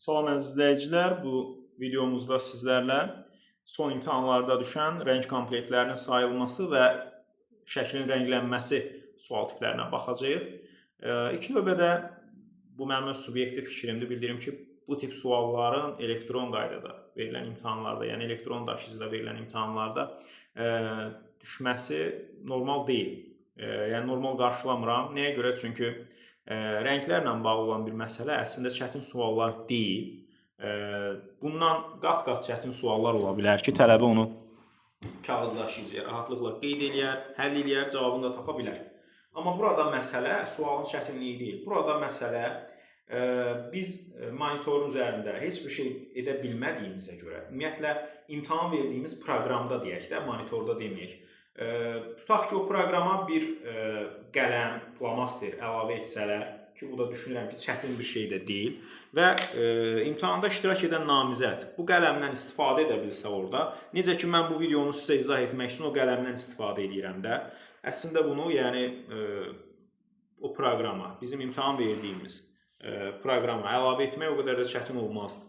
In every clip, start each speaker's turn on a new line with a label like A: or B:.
A: Salam əziz izləyicilər, bu videomuzda sizlərlə son imtahanlarda düşən rəng komplektlərinin sayılması və şəklin rənglənməsi sual tiplərinə baxacağıq. İlk növbədə bu mənim öz subyektiv fikrimdir. Bildirim ki, bu tip sualların elektron qaydada verilən imtahanlarda, yəni elektron daşıyıcıda verilən imtahanlarda düşməsi normal deyil. Yəni normal qarşılamıram. Nəyə görə? Çünki rənglərlə bağlı olan bir məsələ əslində çətin suallar deyil. Bundan qat-qat çətin suallar ola bilər ki, tələbə onu kağız daşıyıcıya rahatlıqla qeyd eləyər, həll eləyər, cavabını da tapa bilər. Amma burada məsələ sualın çətinliyi deyil. Burada məsələ biz monitorun üzərində heç bir şey edə bilmədiyimizə görə, ümumiyyətlə imtahan verdiyimiz proqramda deyək də, monitorda deməyək. Tutaq ki, o proqrama bir qələm, flomaster əlavə etsələr ki, bu da düşünürəm ki, çətin bir şey də deyil və imtahanda iştirak edən namizəd bu qələmdən istifadə edə bilsə orada, necə ki, mən bu videonu sizə izah etmək üçün o qələmdən istifadə edirəm də, əslində bunu, yəni o proqrama, bizim imtahan verdiyimiz proqrama əlavə etmək o qədər də çətin olmazdı.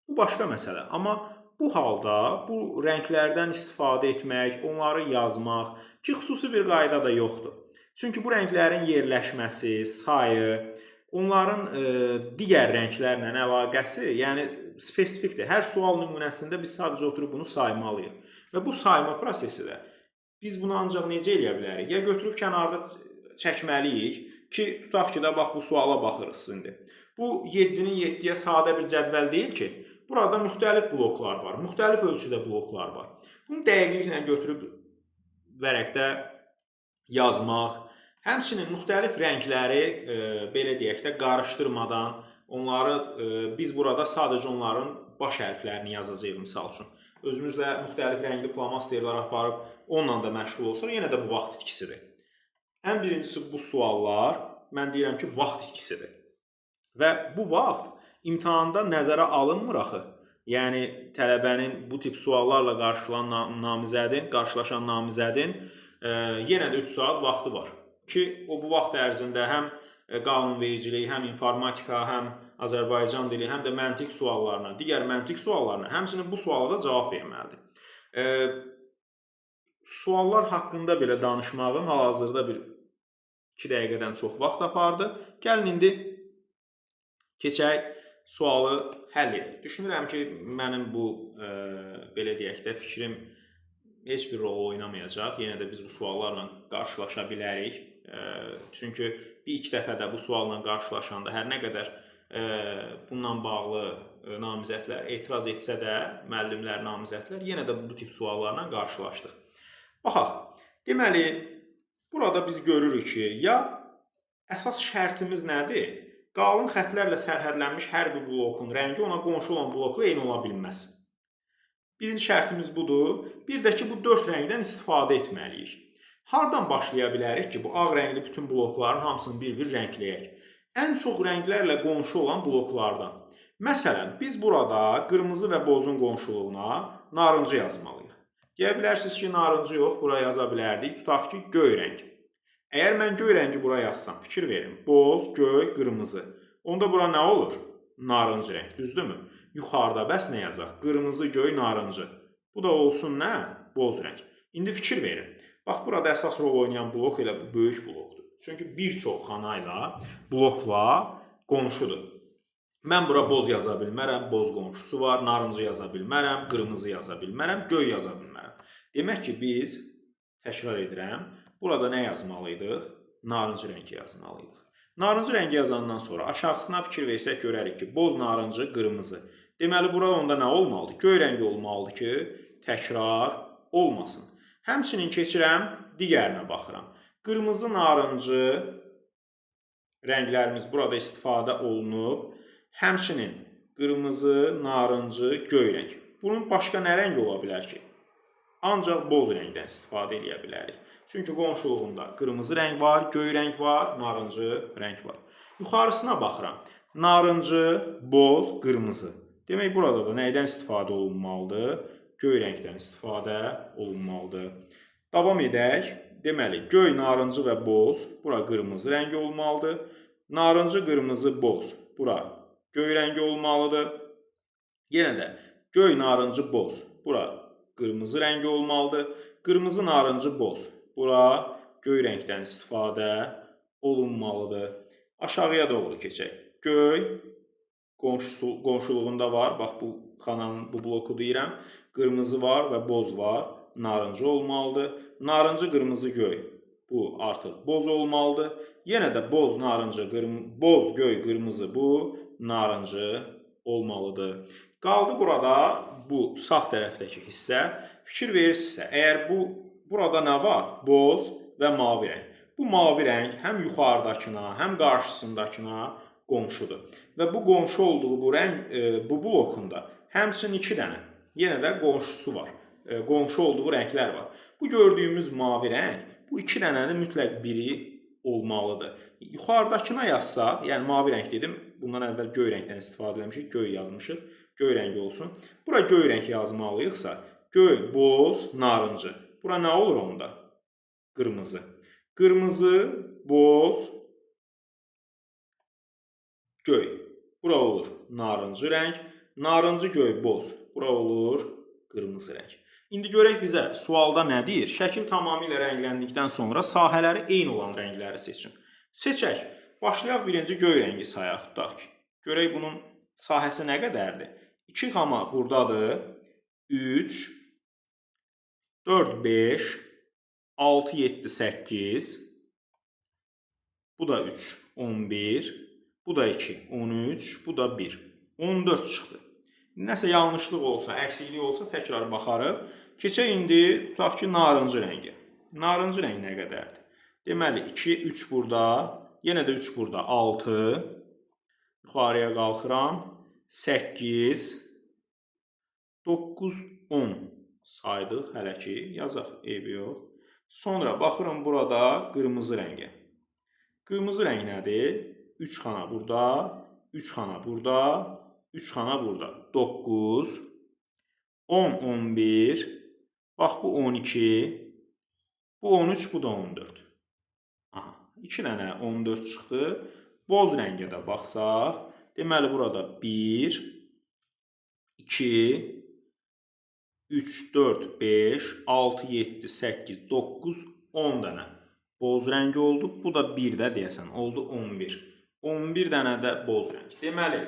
A: Bu başqa məsələ, amma bu halda bu rənglərdən istifadə etmək, onları yazmaq ki, xüsusi bir qayda da yoxdur. Çünki bu rənglərin yerləşməsi, sayı, onların digər rənglərlə əlaqəsi, yəni spesifikdir. Hər sual nümunəsində biz sadəcə oturub bunu saymalıyıq. Və bu sayma prosesi də biz bunu ancaq necə eləyə bilərik? Ya götürüb kənarda çəkməliyik ki, tutaq ki, də bax bu suala baxırıq indi. Bu 7-nin 7-yə sadə bir cədvəl deyil ki, burada müxtəlif bloklar var, müxtəlif ölçüdə bloklar var. Bunu dəqiqliklə götürüb vərəqdə yazmaq, həmçinin müxtəlif rəngləri, belə deyək də, qarışdırmadan, biz burada sadəcə onların baş hərflərini yazacağıq, misal üçün. Özümüzlə müxtəlif rəngli flomasterlər aparıb, onunla da məşğul olsaq, yenə də bu vaxt itkisidir. Ən birincisi bu suallar, mən deyirəm ki, vaxt itkisidir. Və bu vaxt imtahanda nəzərə alınmır axı. Yəni, tələbənin bu tip suallarla qarşılaşan namizədin yenə də 3 saat vaxtı var ki, o bu vaxt ərzində həm qanunvericilik, həm informatika, həm Azərbaycan dili, həm də məntiq suallarına, digər məntiq suallarına, həmçinin bu suala da cavab verməlidir. Suallar haqqında belə danışmağım hal-hazırda bir 2 dəqiqədən çox vaxt apardı. Gəlin indi keçək sualı həll edək. Düşünürəm ki, mənim bu, belə deyək də, fikrim heç bir rol oynamayacaq. Yenə də biz bu suallarla qarşılaşa bilərik. Çünki bir iki dəfə də bu sualla qarşılaşanda hər nə qədər bununla bağlı namizədlər etiraz etsə də, müəllimlər, namizədlər, yenə də bu tip suallarla qarşılaşdıq. Baxaq, deməli, burada biz görürük ki, ya əsas şərtimiz nədir? Qalın xətlərlə sərhədlənmiş hər bir blokun rəngi ona qonşu olan blokla eyni ola bilməz. Birinci şərtimiz budur. Bir də ki, bu 4 rəngdən istifadə etməliyik. Hardan başlaya bilərik ki, bu ağ rəngli bütün blokların hamısını bir-bir rəngləyək? Ən çox rənglərlə qonşu olan bloklardan. Məsələn, biz burada qırmızı və bozun qonşuluğuna narıncı yazmalıyıq. Deyə bilərsiniz ki, narıncı yox, bura yaza bilərdik. Tutaq ki, göy rəng. Əgər mən göy rəngi bura yazsam, fikir verin, boz, göy, qırmızı. Onda bura nə olur? Narıncı rəng, düzdürmü? Yuxarıda bəs nə yazaq? Qırmızı, göy, narıncı. Bu da olsun nə? Boz rəng. İndi fikir verin. Bax, burada əsas rol oynayan blok elə bu böyük blokdur. Çünki bir çox xanayla, blokla qonşudur. Mən bura boz yaza bilmərəm, boz qonşusu var, narıncı yaza bilmərəm, qırmızı yaza bilmərəm, göy yaza bilmərəm. Demək ki, biz, təkrar edirəm, burada nə yazmalıydıq? Narıncı rəngi yazmalıydıq. Narıncı rəngi yazandan sonra aşağısına fikir versək görərik ki, boz, narıncı, qırmızı. Deməli, burada onda nə olmalıdır? Göy rəngi olmalıdır ki, təkrar olmasın. Həmçinin keçirəm, digərinə baxıram. Qırmızı, narıncı rənglərimiz burada istifadə olunub. Həmçinin qırmızı, narıncı, göy rəng. Bunun başqa nə rəng ola bilər ki? Ancaq boz rəngdən istifadə edə bilərik. Çünki qonşuluğunda qırmızı rəng var, göy rəng var, narıncı rəng var. Yuxarısına baxıram. Narıncı, boz, qırmızı. Demək, burada da nəydən istifadə olunmalıdır? Göy rəngdən istifadə olunmalıdır. Davam edək. Deməli, göy, narıncı və boz, bura qırmızı rəngi olmalıdır. Narıncı, qırmızı, boz, bura göy rəngi olmalıdır. Yenə də göy, narıncı, boz. Bura qırmızı rəngi olmalıdır. Qırmızı, narıncı, boz. Bura göy rəngdən istifadə olunmalıdır. Aşağıya doğru keçək. Göy qonşuluğunda var. Bax, bu xananın bu bloku deyirəm. Qırmızı var və boz var. Narıncı olmalıdır. Narıncı, qırmızı, göy. Bu artıq boz olmalıdır. Yenə də boz, narıncı, boz, göy, qırmızı, bu narıncı olmalıdır. Qaldı burada bu sağ tərəfdəki hissə. Fikir verirsinizsə, əgər burada nə var? Boz və mavi rəng. Bu mavi rəng həm yuxarıdakına, həm qarşısındakına qonşudur. Və bu qonşu olduğu bu blokunda həmçinin 2 dənə yenə də qonşusu var. Qonşu olduğu rənglər var. Bu gördüyümüz mavi rəng, bu 2 dənənin mütləq biri olmalıdır. Yuxarıdakına yazsaq, yəni mavi rəng dedim, bundan əvvəl göy rəngdən istifadə etmişik, göy yazmışıq, göy rəngi olsun. Bura göy rəng yazmalıyıqsa, göy, boz, narıncı. Bura nə olur onda? Qırmızı. Qırmızı, boz, göy. Bura olur narıncı rəng. Narıncı, göy, boz. Bura olur qırmızı rəng. İndi görək bizə sualda nə deyir? Şəkil tamamilə rəngləndikdən sonra sahələri eyni olan rəngləri seçin. Seçək. Başlayaq birinci göy rəngi sayaq, tutaq ki. Görək bunun sahəsi nə qədərdir? 2 xama buradadır. 3, 4, 5, 6, 7, 8. Bu da 3, 11. Bu da 2, 13. Bu da 1, 14 çıxdı. Nəsə yanlışlıq olsa, əksiklik olsa təkrar baxarıq. Keçək indi, tutaq ki, narıncı rəngi. Narıncı rəng nə qədərdir? Deməli, 2, 3 burada, yenə də 3 burada, 6. Yuxarıya qalxıram, 8, 9, 10 saydıq hələ ki, yazaq, eybi yox. Sonra baxıram burada qırmızı rəngə. Qırmızı rəng nədir? 3 xana burada, 3 xana burada, 3 xana burada. 9, 10, 11, bax bu 12, bu 13, bu da 14. Aha, 2 dənə 14 çıxdı. Boz rəngə də baxsaq, deməli burada 1, 2, 3, 4, 5, 6, 7, 8, 9, 10 dənə boz rəngi oldu. Bu da 1 də deyəsən, oldu 11. 11 dənə də boz rəng. Deməli,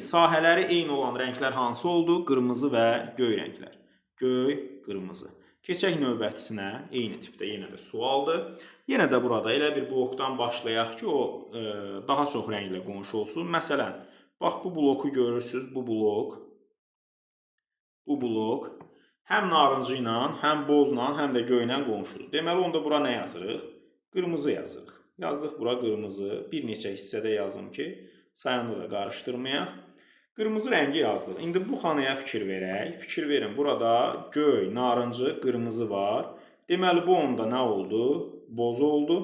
A: sahələri eyni olan rənglər hansı oldu? Qırmızı və göy rənglər. Göy, qırmızı. Keçək növbətisinə, eyni tipdə yenə də sualdır. Yenə də burada elə bir blokdan başlayaq ki, o daha çox rənglə qonşu olsun. Məsələn, bax bu bloku görürsünüz, bu blok həm narıncı ilə, həm bozla, həm də göylə qonşudur. Deməli, onda bura nə yazırıq? Qırmızı yazırıq. Yazdıq bura qırmızı. Bir neçə hissədə yazım ki, sayanda da qarışdırmayaq. Qırmızı rəngi yazdıq. İndi bu xanaya fikir verək. Fikir verin, burada göy, narıncı, qırmızı var. Deməli, bu onda nə oldu? Boz oldu.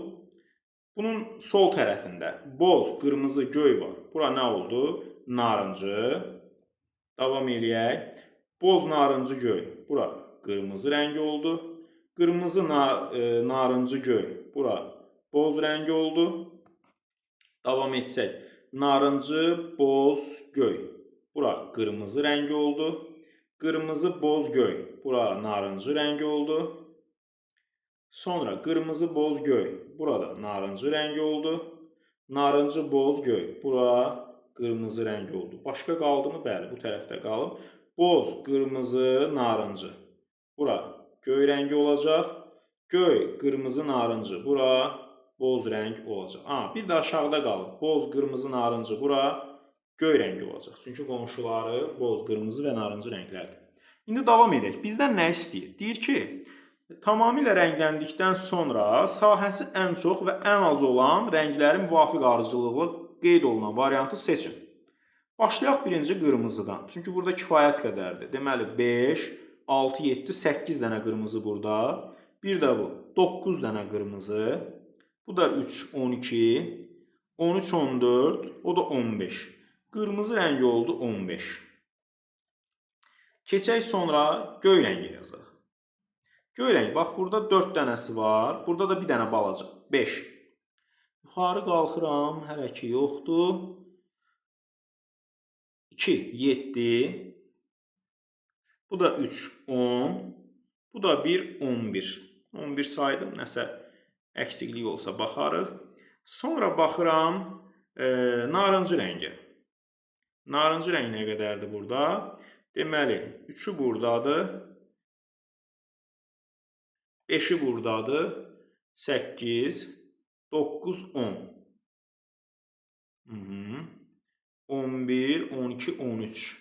A: Bunun sol tərəfində boz, qırmızı, göy var. Bura nə oldu? Narıncı. Davam eləyək. Boz, narıncı, göy. Bura qırmızı rəngi oldu. Qırmızı, narıncı, göy. Bura boz rəngi oldu. Davam etsək. Narıncı, boz, göy. Bura qırmızı rəngi oldu. Qırmızı, boz, göy. Bura narıncı rəngi oldu. Sonra qırmızı, boz, göy. Burada narıncı rəngi oldu. Narıncı, boz, göy. Bura qırmızı rəngi oldu. Başqa qaldı mı? Bəli, bu tərəfdə qalıb. Boz, qırmızı, narıncı. Bura göy rəngi olacaq. Göy, qırmızı, narıncı. Bura boz rəng olacaq. Bir də aşağıda qalıb. Boz, qırmızı, narıncı. Bura göy rəngi olacaq. Çünki qonşuları boz, qırmızı və narıncı rənglərdir. İndi davam edək. Bizdən nə istəyir? Deyir ki, tamamilə rəngləndikdən sonra sahəsi ən çox və ən az olan rənglərin müvafiq ardıcıllıqla qeyd olunan variantı seçin. Başlayaq birinci qırmızıdan. Çünki burada kifayət qədərdir. Deməli 5, 6, 7, 8 dənə qırmızı burada. Bir də bu 9 dənə qırmızı. Bu da 3, 12, 13, 14, o da 15. Qırmızı rəngi oldu 15. Keçək sonra göy rəngi yazaq. Göy rəng, bax burada 4 dənəsi var. Burada da bir dənə balaca, 5. Yuxarı qalxıram, hələ ki yoxdur. 2, 7. Bu da 3, 10. Bu da 1, 11. 11 saydım. Nəsə əksiklik olsa baxarıq. Sonra baxıram narıncı rəngə. Narıncı rəng nə qədərdir burada? Deməli, 3'ü buradadır. 5'i buradadır. 8, 9, 10. 11, 12, 13.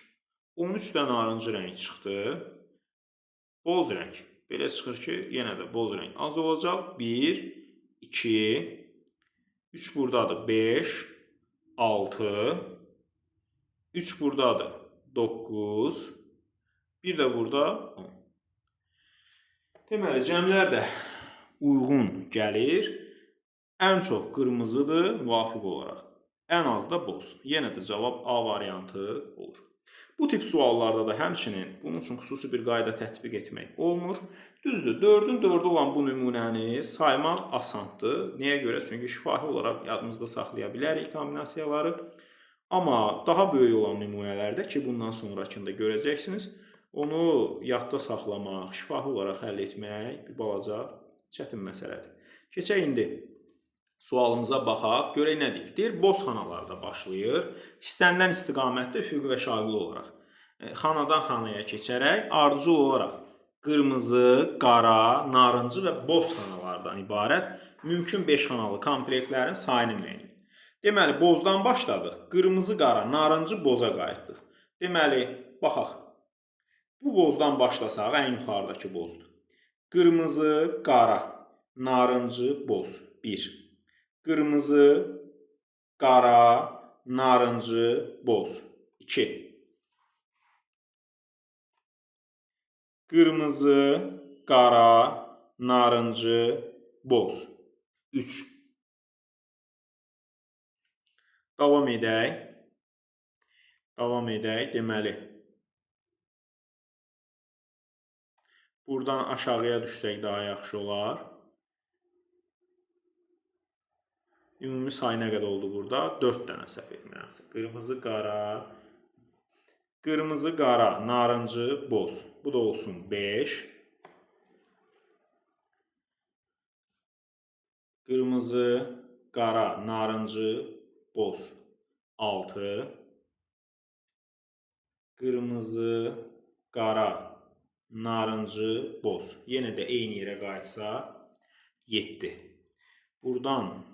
A: 13 də narıncı rəng çıxdı. Boz rəng. Belə çıxır ki, yenə də boz rəng az olacaq. 1, 2, 3 buradadır. 5, 6, 3 buradadır. 9, bir də burada 10. Deməli, cəmlər də uyğun gəlir. Ən çox qırmızıdır müvafiq olaraq. Ən az da boz. Yenə də cavab A variantı olur. Bu tip suallarda da həmçinin bunun üçün xüsusi bir qayda tətbiq etmək olmur. Düzdür, 4'ün 4'ü olan bu nümunəni saymaq asandır. Nəyə görə? Çünki şifahi olaraq yadımızda saxlaya bilərik kombinasiyaları. Amma daha böyük olan nümunələrdə ki, bundan sonrakında görəcəksiniz, onu yadda saxlamaq, şifahi olaraq həll etmək bir balaca çətin məsələdir. Keçək indi sualımıza baxaq, görək nə deyir? Deyir, boz xanalarda başlayır. İstənilən istiqamətdə üfüqi və şaqili olaraq. Xanadan xanaya keçərək, ardıcıl olaraq qırmızı, qara, narıncı və boz xanalardan ibarət mümkün 5 xanalı komplektlərin sayını müəyyən edin. Deməli, bozdan başladıq. Qırmızı, qara, narıncı, boza qayıtdıq. Deməli, baxaq. Bu bozdan başlasaq, ən yuxarıdakı bozdur. Qırmızı, qara, narıncı, boz. 1. Qırmızı, qara, narıncı, boz. 2. Qırmızı, qara, narıncı, boz. 3. Davam edək. Deməli, buradan aşağıya düşsək daha yaxşı olar. Ümumi sayı nə qədər oldu burada? 4 dənə səhv etmirəmsə. Qırmızı, qara, narıncı, boz. Bu da olsun 5. Qırmızı, qara, narıncı, boz. 6. Qırmızı, qara, narıncı, boz. Yenə də eyni yerə qayıtsa 7. Buradan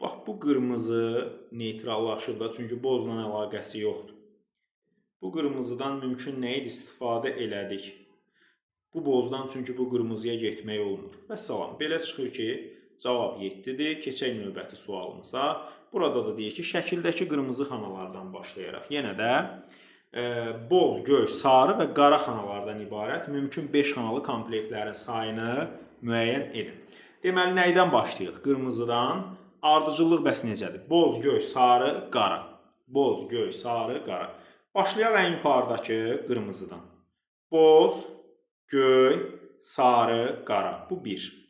A: bax, bu qırmızı neytrallaşır da, çünki bozla əlaqəsi yoxdur. Bu qırmızıdan mümkün nə idi? İstifadə elədik. Bu bozdan, çünki bu qırmızıya getmək olmur. Və salam. Belə çıxır ki, cavab 7-dir. Keçək növbəti sualımıza. Burada da deyir ki, şəkildəki qırmızı xanalardan başlayaraq yenə də boz, göy, sarı və qara xanalardan ibarət mümkün 5 xanalı komplektlərin sayını müəyyən edin. Deməli, nəydən başlayırıq? Qırmızıdan. Ardıcıllıq bəs necədir? Boz, göy, sarı, qara. Boz, göy, sarı, qara. Başlayaq ən yuxarıdakı qırmızıdan. Boz, göy, sarı, qara. Bu 1.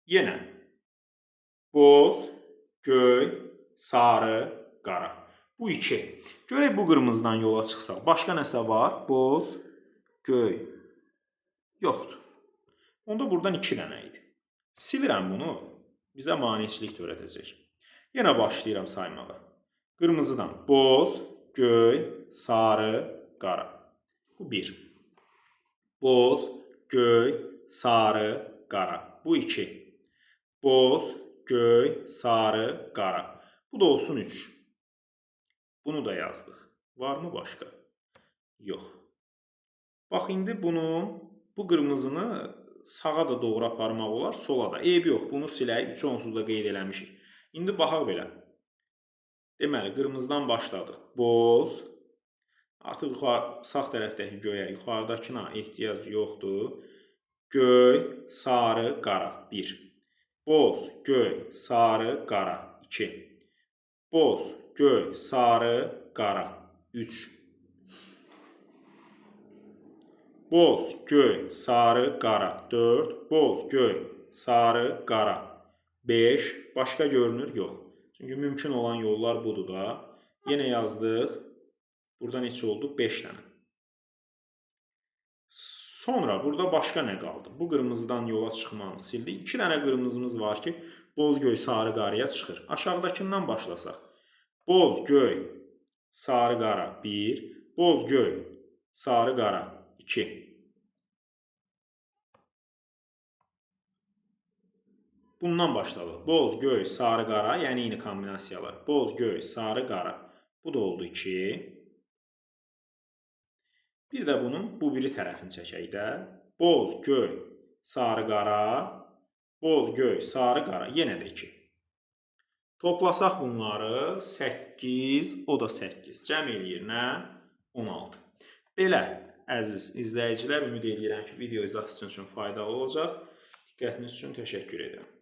A: Yenə. Boz, göy, sarı, qara. Bu 2. Görək bu qırmızıdan yola çıxsaq. Başqa nəsə var? Boz, göy. Yoxdur. Onda buradan 2 dənə idi. Silirəm bunu. Bizə maneçilik törədəcək. Yenə başlayıram saymağa. Qırmızıdan boz, göy, sarı, qara. Bu 1. Boz, göy, sarı, qara. Bu 2. Boz, göy, sarı, qara. Bu da olsun 3. Bunu da yazdıq. Varmı başqa? Yox. Bax, indi bu qırmızını sağa da doğru aparmaq olar, sola da. Eybi yox, bunu silək, 3'ü onsuz da qeyd eləmişik. İndi baxaq belə. Deməli, qırmızıdan başladıq. Boz. Artıq sağ tərəfdəki göyə, yuxarıdakına ehtiyac yoxdur. Göy, sarı, qara. 1. Boz, göy, sarı, qara. 2. Boz, göy, sarı, qara. 3. Boz, göy, sarı, qara. 4. Boz, göy, sarı, qara. 5. Başqa görünür? Yox. Çünki mümkün olan yollar budur da. Yenə yazdıq. Burada neçə oldu? 5 dənə. Sonra burada başqa nə qaldı? Bu qırmızıdan yola çıxmanı sildik. 2 dənə qırmızımız var ki, boz, göy, sarı, qaraya çıxır. Aşağıdakından başlasaq. Boz, göy, sarı, qara 1, boz, göy, sarı, qara 2. Bundan başladıq. Boz, göy, sarı, qara, yəni eyni kombinasiyalar. Boz, göy, sarı, qara. Bu da oldu 2. Bir də bunun bu biri tərəfini çəkək də. Boz, göy, sarı, qara. Boz, göy, sarı, qara. Yenə də 2. Toplasaq bunları 8, o da 8. Cəm eləyir nə? 16. Belə, əziz izləyicilər, ümid edirəm ki, video izah sizin üçün faydalı olacaq. Diqqətiniz üçün təşəkkür edirəm.